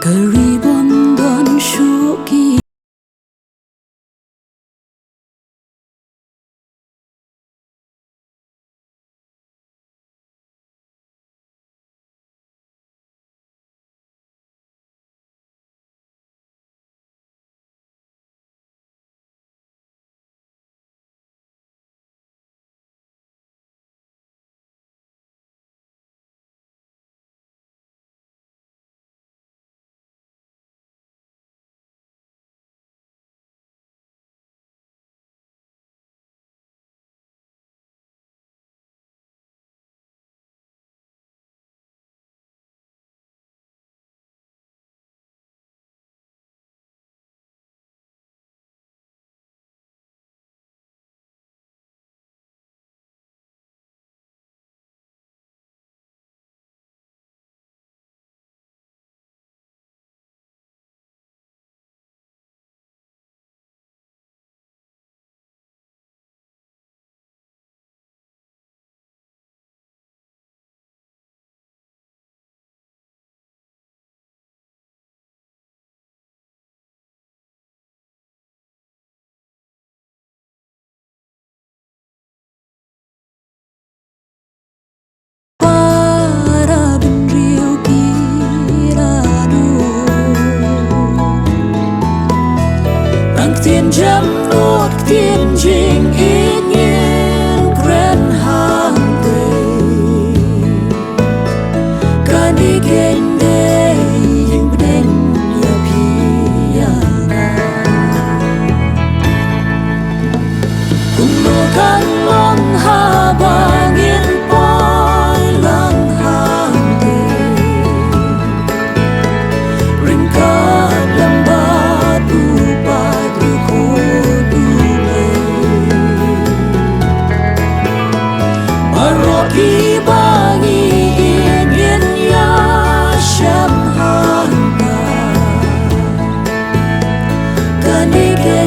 Karibon don shuki para benriu kiradu Rang tiên jam nuốt tiên jing ít nhiên kren hang tây Kani keng de ying bden ya pia Kung no kan long ha bangin poi lang hang tây Ring ka lambat upat ukudu Maroki bangi ingin ya syam hangka Kanike